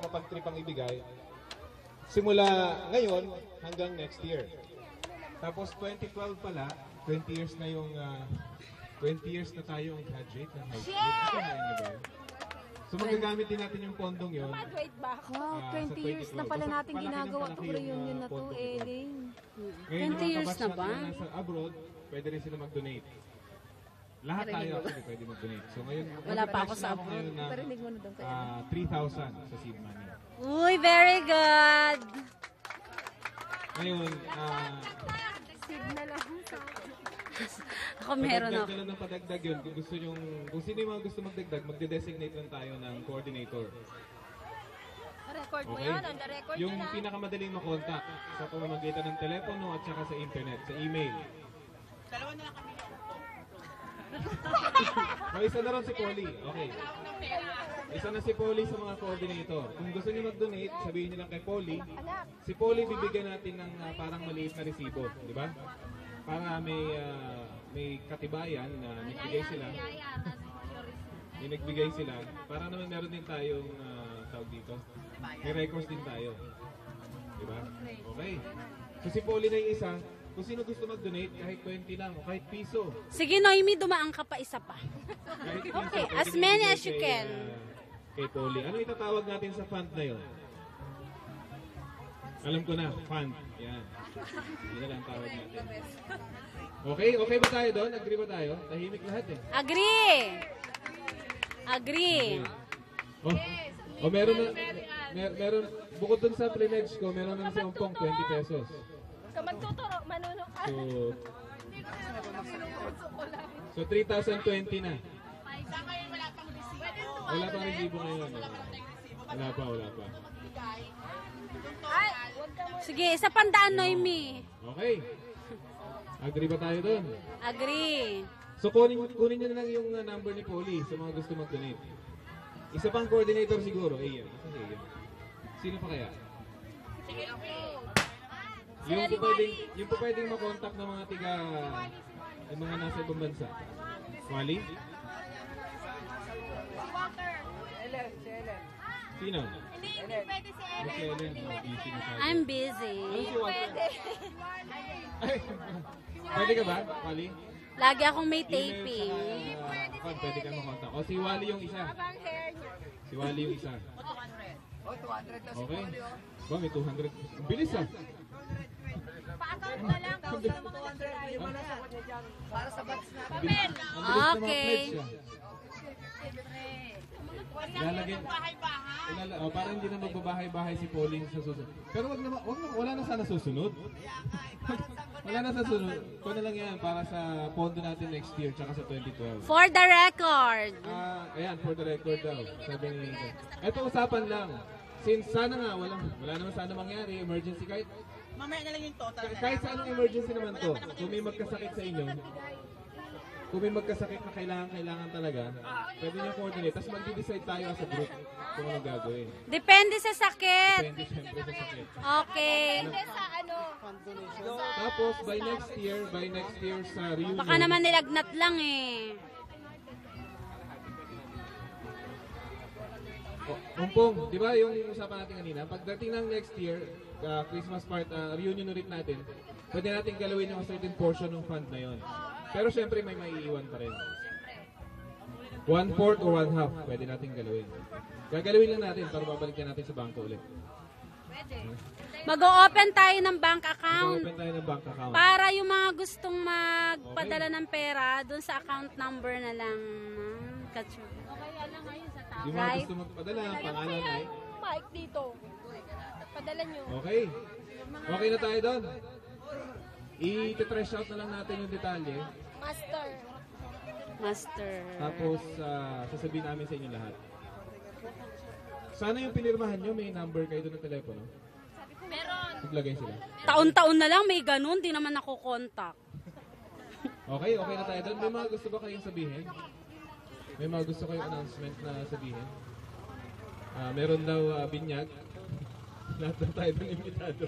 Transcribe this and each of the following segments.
mapagtripang ibigay. Simula ngayon hanggang next year. Tapos 2012 pala, 20 years na yung 20 years na tayo ang graduate ng high school. So magagamit din natin yung pondong yun. Wow, 20 years na pala natin ginagawa itong reunion na to, Ering. 20 years na ba? Nasa abroad, pwede rin sila mag-donate. Lahat tayo actually pwede mag-donate. So ngayon, wala pa ako sa abroad. Parinig mo na doon kayo. 3,000 sa seed money. Uy, very good! Ngayon, seed na lang sa ako meron ako. Padagdag na ng padagdag yun. Kung sino yung mga gusto magdagdag, magde-designate lang tayo ng coordinator. Record mo yan, on the record yung pinakamadaling makontak sa pamamagitan ng telepono at saka sa internet, sa email. Dalawa na lang kami. Isa na rin si Polly. Okay. Isa na si Polly sa mga coordinator. Kung gusto niyo mag-donate, sabihin niyo lang kay Polly. Si Polly bibigyan natin ng parang maliit na resibo, di ba? Para may katibayan na nagbigay sila. May nagbigay sila. Para naman meron din tayong tawag dito. May records din tayo. Di ba? Okay. So si Polly na yung isa. Kung sino gusto mag-donate, kahit 20 lang o kahit piso. Sige, Noemi, dumaan ka pa isa pa. Kahit piso, okay, as many as you can. Kay Polly. Ano itatawag natin sa fund na yun? Alam ko na, fund. Yan. Yun na lang tawag natin. Okay? Okay ba tayo doon? Agree ba tayo? Tahimik lahat eh. Agree! Agree! Oh, meron na, meron, bukod dun sa pledge ko, meron na si Ompong 20 pesos. Ka magtuturo, manunok ka. So 3,020 na. Wala pang resibo ngayon. Wala pa. Ay, wag ka mo. Sige, isa pandaan, Noemi. Okay. Agree ba tayo doon? Agree. So kunin nyo na lang yung number ni Polly sa mga gusto mag-donate. Isa pang coordinator siguro. Iyan. Sino pa kaya? Yung po pwedeng makontak ng mga yung mga nasa ibang bansa. Wally? Sino? Hindi pwede si Ellen. I'm busy. Ano si Walter? Pwede ka ba, Wally? Lagi akong may taping. Pwede ka makontak. O si Wally yung isa. Habang hair niya. Si Wally yung isa. Okay. Ba, may 200. Ang bilis ah. Pa-account na lang. Kausap mo 200. Para sa batch na. Ang bilis na mga Okay. pledge ah. Ilalagay. Para hindi na magbabahay-bahay si Pauline sa susunod. Pero wala na sana susunod. Wala na sa susunod. Ito na lang yan para sa pondo natin next year tsaka sa 2012. For the record. Ayan, for the record daw. Sabi ni Ito. Ito usapan lang. Since sana nga, wala naman sana mangyari. Emergency kahit Mamaya na lang yung total. kahit sa anong emergency naman to. Kung may magkasakit sa inyo, kung may magkasakit na kailangan talaga, pwede nyo coordinate. Tapos mag-decide tayo as a group kung ano gagawin. Depende sa sakit. Depende syempre sa sakit. Okay. Hindi sa ano. Tapos by next year sa reunion. Baka naman nilagnat lang eh. Mumpong, di ba yung usapan natin kanina, pagdating ng next year, Christmas reunion ulit natin, pwede natin galawin yung certain portion ng fund na yon. Pero syempre may maiiwan pa rin. 1/4 or 1/2 pwede natin galawin. Gagalawin lang natin para babalik natin sa bangko ulit. Mag-o-open tayo ng bank account. Mag-open tayo ng bank account. Para yung mga gustong magpadala ng pera, dun sa account number na lang. Katsyo. Yung mga gusto magpadala, pangalan ay? Mike dito. Padala nyo. Okay. Okay na tayo doon. I-trash out na lang natin yung detalye. Master. Tapos, sasabihin namin sa inyo lahat. Sana yung pinirmahan nyo, may number kayo doon ng telepono. Meron. Maglagay sila. Taon-taon na lang may ganun, di naman ako contact. Okay na tayo doon. May mga gusto ba kayong sabihin? May mga gusto kayong announcement na sabihin? Meron daw binyag. Lahat na tayo doon imbitado.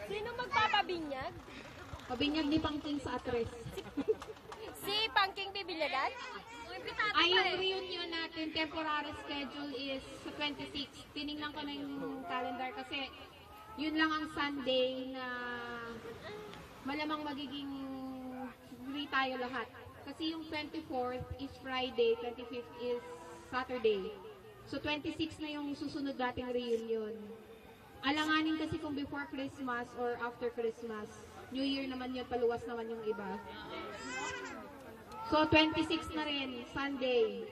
Sino magpapabinyag? Pabinyag ni Pangking sa atres. Si Pangking Bibilyagan? Ay, yung reunion natin. natin temporary schedule is sa 26. Tiningnan ko na yung calendar kasi yun lang ang Sunday na malamang magiging free tayo lahat. Kasi yung 24th is Friday, 25th is Saturday. So 26 na yung susunod nating reunion. Alanganin kasi kung before Christmas or after Christmas. New Year naman yun, paluwas naman yung iba. So 26 na rin, Sunday.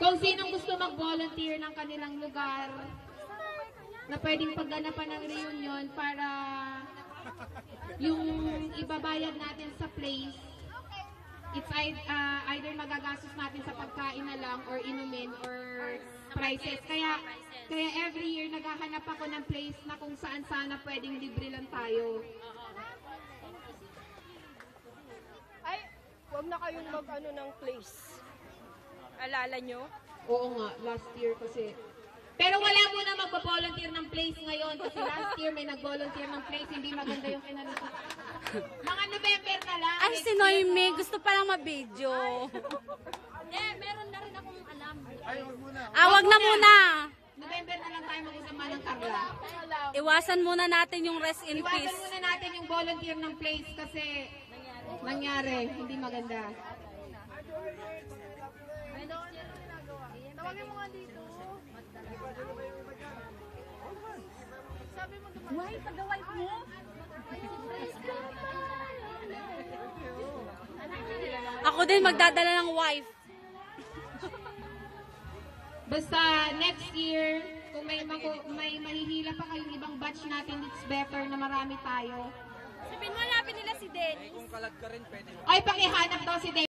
Kung sinong gusto mag-volunteer ng kanilang lugar na pwedeng pagganapan ng reunion para yung ibabayad natin sa place, it's either magagastos natin sa pagkain na lang or inumin or prices. Kaya every year naghahanap ako ng place na kung saan sana pwedeng libre lang tayo. Ay, huwag na kayong mag-ano ng place. Alala nyo? Oo nga, last year kasi. Pero wala muna magpa-volunteer ng place ngayon kasi last year may nag-volunteer ng place, hindi maganda yung kinaluto. Mga November na lang. Ay, si Noemi, gusto palang ma-video. Meron na rin akong alam. Wag na muna. November na lang tayo mag-usama ng Carla. Iwasan muna natin yung rest in Iwasan peace. muna natin yung volunteer ng place kasi nangyari, hindi maganda. Tawagin mo nga dito. Sabi mo naman. Why? Pag-wife mo? Ako din magdadala ng wife. Basta next year, kung may mahihila pa kayong ibang batch natin, it's better na marami tayo. Sabihin mo, hanapin nila si Dennis. Ay, pakihanap daw si Dave.